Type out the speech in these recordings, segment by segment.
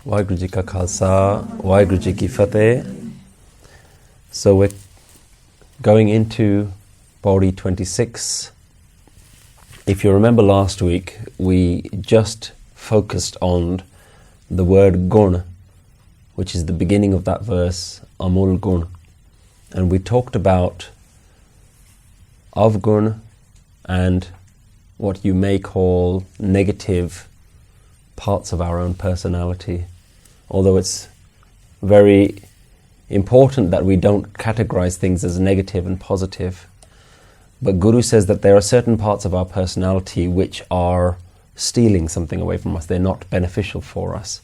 Waheguru Ji Ka Khalsa, Waheguru Ji Ki Fateh. So we're going into Pauri 26. If you remember last week, we just focused on the word gun, which is the beginning of that verse, Amul Gun. And we talked about Avgun and what you may call negative parts of our own personality. Although it's very important that we don't categorize things as negative and positive. But Guru says that there are certain parts of our personality which are stealing something away from us. They're not beneficial for us.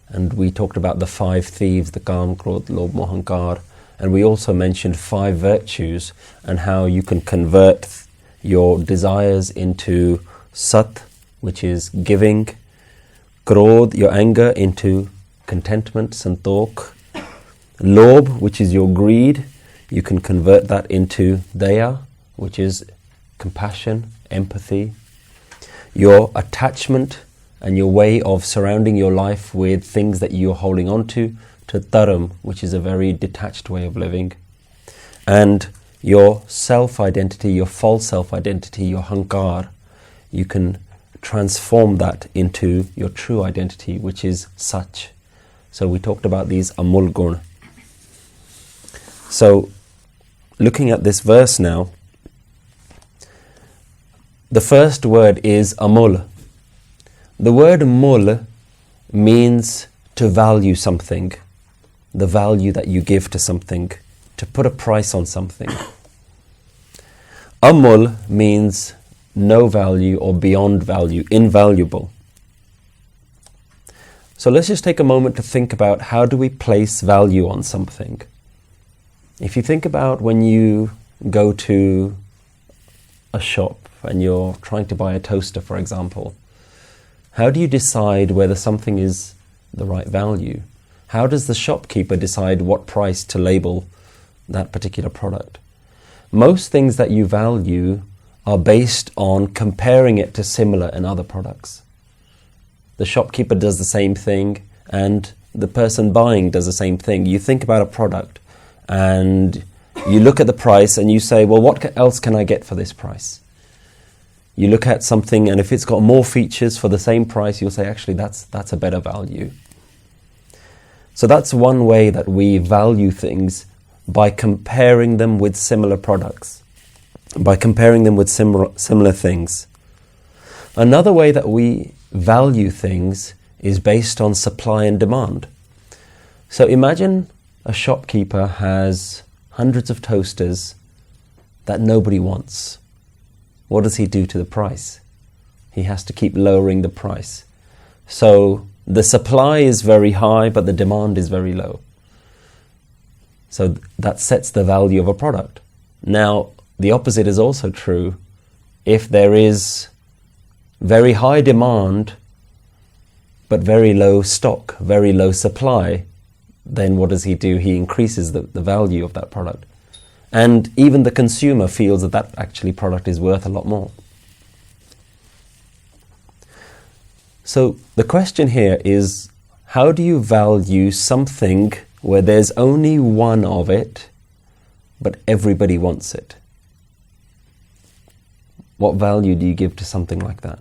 And we talked about the 5 thieves, the Kam, Krodh, Lobh, Moh, Ahankar. And we also mentioned 5 virtues and how you can convert your desires into Sat, which is giving, Krodh, your anger, into contentment, Santokh, Lobh, which is your greed, you can convert that into Daya, which is compassion, empathy. Your attachment and your way of surrounding your life with things that you're holding on to Dharam, which is a very detached way of living. And your self-identity, your false self-identity, your Hankar, you can transform that into your true identity, which is Sach. So we talked about these Amul Gun. So looking at this verse now, the first word is Amul. The word Mul means to value something, the value that you give to something, to put a price on something. Amul means no value or beyond value, invaluable. So let's just take a moment to think about how do we place value on something. If you think about when you go to a shop and you're trying to buy a toaster, for example, how do you decide whether something is the right value? How does the shopkeeper decide what price to label that particular product? Most things that you value are based on comparing it to similar and other products. The shopkeeper does the same thing and the person buying does the same thing. You think about a product and you look at the price and you say, well, what else can I get for this price? You look at something and if it's got more features for the same price, you'll say, actually, that's a better value. So that's one way that we value things, by comparing them with similar products, by comparing them with similar things. Another way that we value things is based on supply and demand. So imagine a shopkeeper has hundreds of toasters that nobody wants. What does he do to the price? He has to keep lowering the price. So the supply is very high, but the demand is very low. So that sets the value of a product. Now, the opposite is also true. If there is very high demand, but very low stock, very low supply, then what does he do? He increases the value of that product. And even the consumer feels that that actually product is worth a lot more. So the question here is, how do you value something where there's only one of it, but everybody wants it? What value do you give to something like that?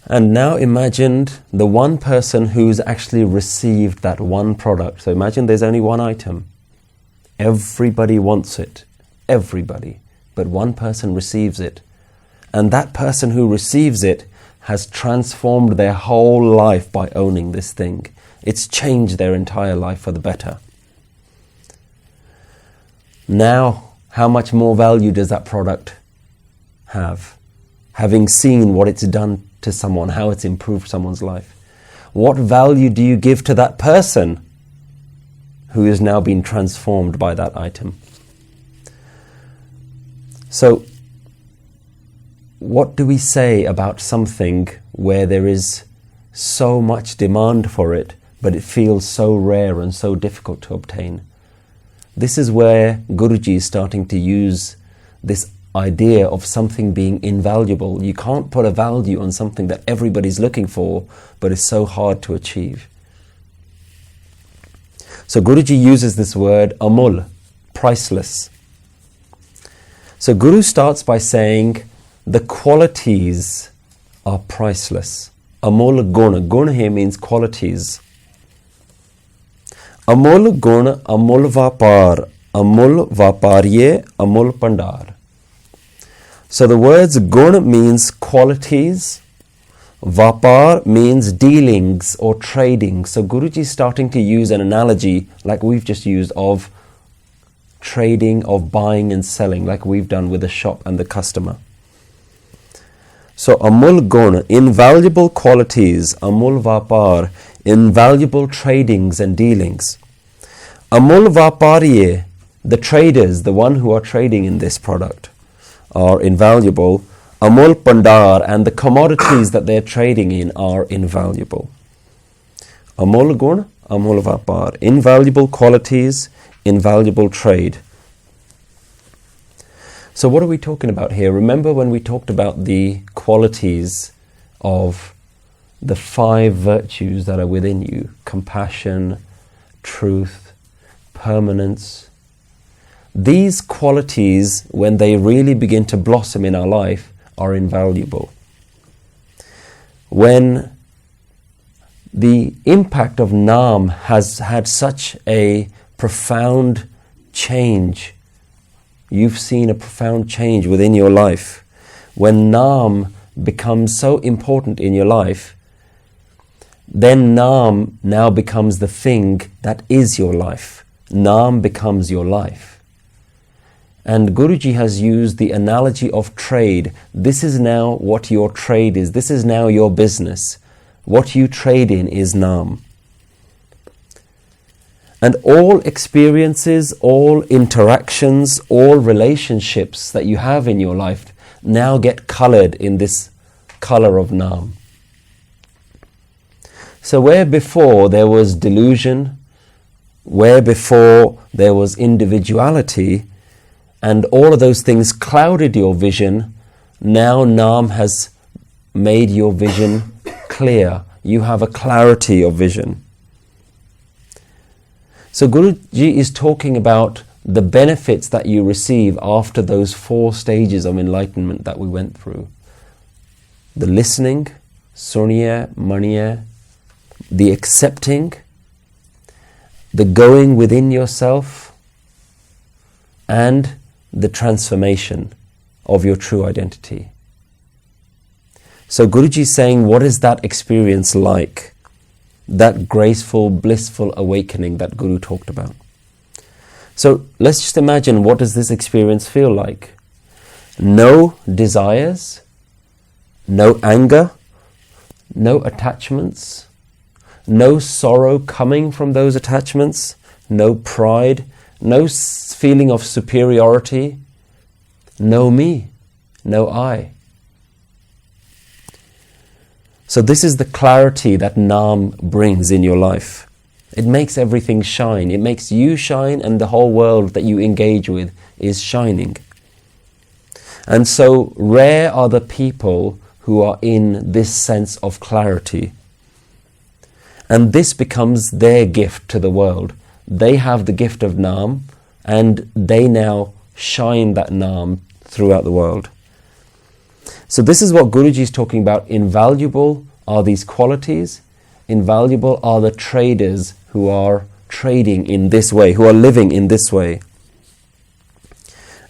And now imagine the one person who's actually received that one product. So imagine there's only one item. Everybody wants it. Everybody. But one person receives it. And that person who receives it has transformed their whole life by owning this thing. It's changed their entire life for the better. Now, how much more value does that product have? Having seen what it's done to someone, how it's improved someone's life. What value do you give to that person who has now been transformed by that item? So, what do we say about something where there is so much demand for it, but it feels so rare and so difficult to obtain? This is where Guruji is starting to use this idea of something being invaluable. You can't put a value on something that everybody's looking for, but is so hard to achieve. So Guruji uses this word amul, priceless. So Guru starts by saying the qualities are priceless. Amul guna. Guna here means qualities. Amul guna, amul vapar, amul vaparye, amul pandar. So the words guna means qualities, vapar means dealings or trading. So Guruji is starting to use an analogy like we've just used of trading, of buying and selling, like we've done with the shop and the customer. So amul guna, invaluable qualities, amul vapar, invaluable tradings and dealings. Amul vaparye, the traders, the one who are trading in this product, are invaluable. Amul pandar, and the commodities that they're trading in are invaluable. Amul guna, amul vapar, invaluable qualities, invaluable trade. So what are we talking about here? Remember when we talked about the qualities of the 5 virtues that are within you: compassion, truth, permanence. These qualities, when they really begin to blossom in our life, are invaluable. When the impact of Naam has had such a profound change, you've seen a profound change within your life. When Naam becomes so important in your life, then Naam now becomes the thing that is your life. Naam becomes your life. And Guruji has used the analogy of trade. This is now what your trade is. This is now your business. What you trade in is Naam. And all experiences, all interactions, all relationships that you have in your life now get colored in this color of Naam. So where before there was delusion, where before there was individuality, and all of those things clouded your vision, now Naam has made your vision clear. You have a clarity of vision. So Guruji is talking about the benefits that you receive after those 4 stages of enlightenment that we went through. The listening, suniya, maniya, the accepting, the going within yourself, and the transformation of your true identity. So Guruji is saying, what is that experience like? That graceful, blissful awakening that Guru talked about. So let's just imagine, what does this experience feel like? No desires, no anger, no attachments, no sorrow coming from those attachments, no pride, no feeling of superiority, no me, no I. So this is the clarity that Naam brings in your life. It makes everything shine. It makes you shine, and the whole world that you engage with is shining. And so rare are the people who are in this sense of clarity. And this becomes their gift to the world. They have the gift of Naam, and they now shine that Naam throughout the world. So this is what Guruji is talking about. Invaluable are these qualities. Invaluable are the traders who are trading in this way, who are living in this way.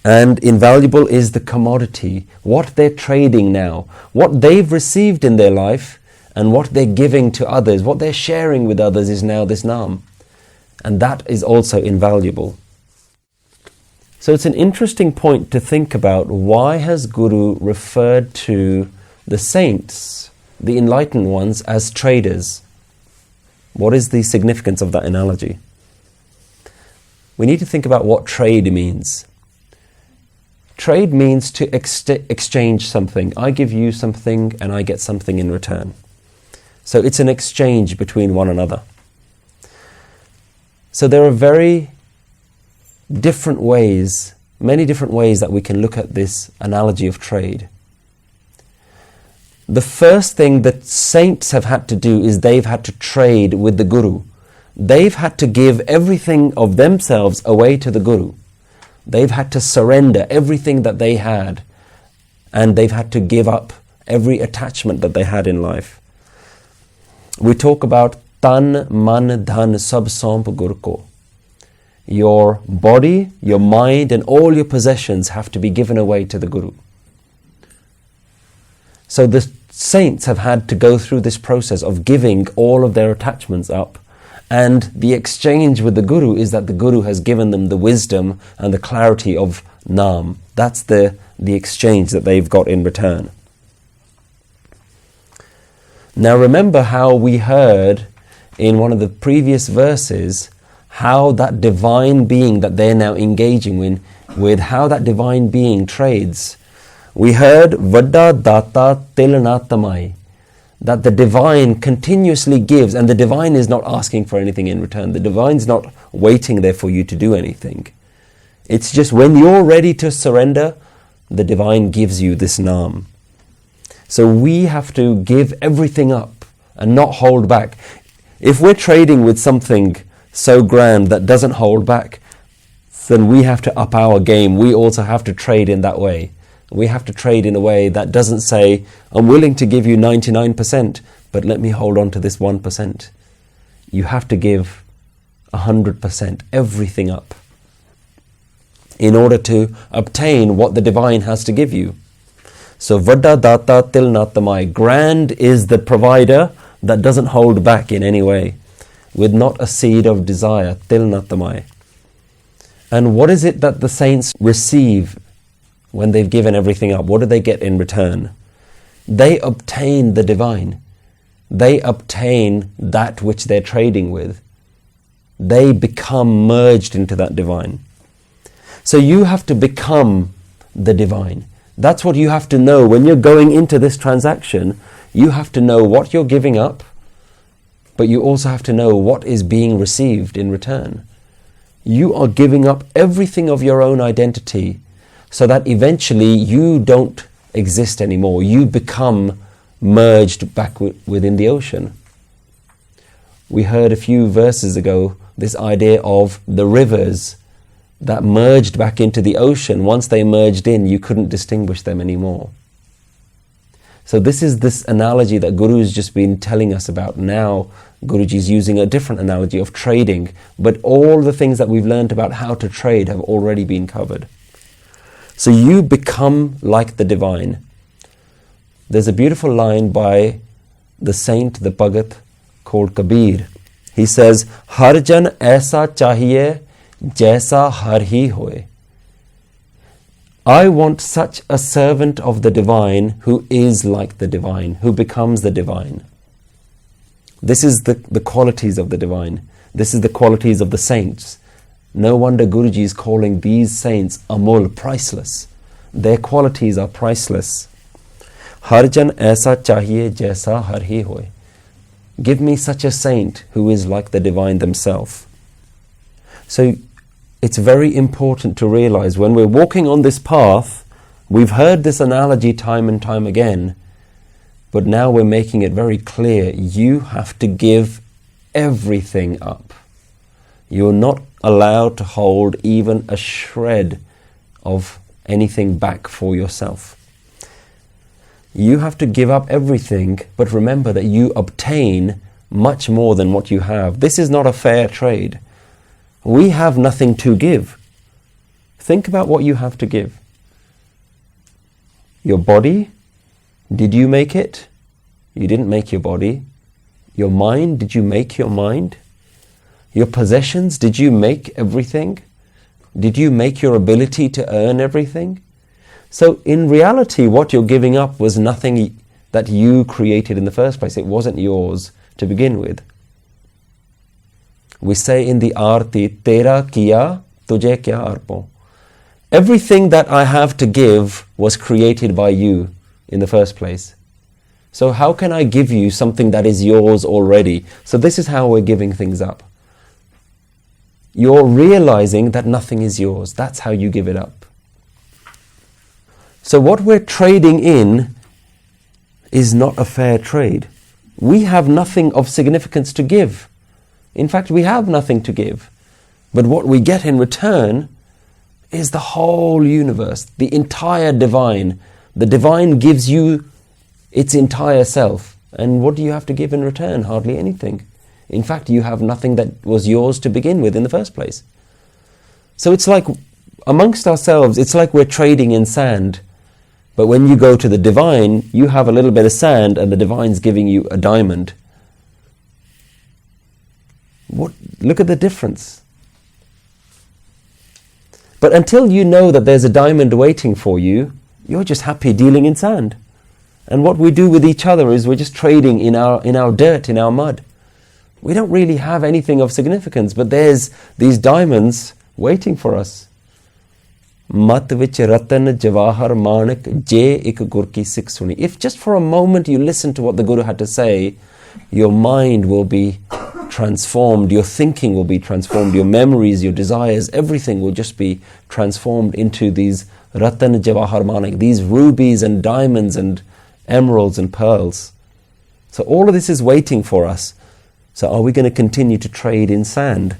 And invaluable is the commodity, what they're trading now, what they've received in their life, and what they're giving to others, what they're sharing with others is now this Naam. And that is also invaluable. So it's an interesting point to think about. Why has Guru referred to the saints, the enlightened ones, as traders? What is the significance of that analogy? We need to think about what trade means. Trade means to exchange something. I give you something and I get something in return. So it's an exchange between one another. So there are very different ways many different ways that we can look at this analogy of trade. The first thing that saints have had to do is they've had to trade with the Guru. They've had to give everything of themselves away to the Guru. They've had to surrender everything that they had, and they've had to give up every attachment that they had in life. We talk about tan, man, dhan, sab saump gur ko. Your body, your mind, and all your possessions have to be given away to the Guru. So the saints have had to go through this process of giving all of their attachments up, and the exchange with the Guru is that the Guru has given them the wisdom and the clarity of Naam. That's the exchange that they've got in return. Now remember how we heard in one of the previous verses how that divine being that they're now engaging with how that divine being trades. We heard Vadda Data Tilanatamai, that the divine continuously gives, and the divine is not asking for anything in return. The divine's not waiting there for you to do anything. It's just when you're ready to surrender, the divine gives you this Naam. So we have to give everything up and not hold back. If we're trading with something so grand that doesn't hold back, then we have to up our game. We also have to trade in that way. We have to trade in a way that doesn't say, I'm willing to give you 99%, but let me hold on to this 1%. You have to give 100%, everything up, in order to obtain what the divine has to give you. So Vadda Data Tilnatamai, grand is the provider that doesn't hold back in any way, with not a seed of desire, Tilnatamai. And what is it that the saints receive when they've given everything up? What do they get in return? They obtain the divine. They obtain that which they're trading with. They become merged into that divine. So you have to become the divine. That's what you have to know when you're going into this transaction. You have to know what you're giving up, but you also have to know what is being received in return. You are giving up everything of your own identity so that eventually you don't exist anymore. You become merged back within the ocean. We heard a few verses ago this idea of the rivers that merged back into the ocean. Once they merged in, you couldn't distinguish them anymore. So this is this analogy that Guru's just been telling us about. Now Guruji's using a different analogy of trading, but all the things that we've learned about how to trade have already been covered. So you become like the divine. There's a beautiful line by the saint, the Bhagat, called Kabir. He says, Har jan aisa chahiye jaisa har hi hoye. I want such a servant of the divine who is like the divine, who becomes the divine. This is the qualities of the divine. This is the qualities of the saints. No wonder Guruji is calling these saints Amol, priceless. Their qualities are priceless. Har jan aisa chahiye jaisa har hi hoye. Give me such a saint who is like the divine themselves. So it's very important to realize when we're walking on this path, we've heard this analogy time and time again, but now we're making it very clear. You have to give everything up. You're not allowed to hold even a shred of anything back for yourself. You have to give up everything, but remember that you obtain much more than what you have. This is not a fair trade. We have nothing to give. Think about what you have to give. Your body, did you make it? You didn't make your body. Your mind, did you make your mind? Your possessions, did you make everything? Did you make your ability to earn everything? So in reality, what you're giving up was nothing that you created in the first place. It wasn't yours to begin with. We say in the Aarti, Tera kiya, tujhe kya arpo. Everything that I have to give was created by you in the first place. So how can I give you something that is yours already? So this is how we're giving things up. You're realizing that nothing is yours. That's how you give it up. So what we're trading in is not a fair trade. We have nothing of significance to give. In fact, we have nothing to give. But what we get in return is the whole universe, the entire divine. The divine gives you its entire self. And what do you have to give in return? Hardly anything. In fact, you have nothing that was yours to begin with in the first place. So it's like, amongst ourselves, it's like we're trading in sand. But when you go to the divine, you have a little bit of sand and the divine's giving you a diamond. Look at the difference. But until you know that there's a diamond waiting for you, you're just happy dealing in sand. And what we do with each other is we're just trading in our dirt, in our mud. We don't really have anything of significance, but there's these diamonds waiting for us. Mat vich ratan jawahar manik je ik gur ki sikh suni. If just for a moment you listen to what the Guru had to say, your mind will be transformed, your thinking will be transformed, your memories, your desires, everything will just be transformed into these ratan jawahar manik, these rubies and diamonds and emeralds and pearls. So all of this is waiting for us. So are we going to continue to trade in sand?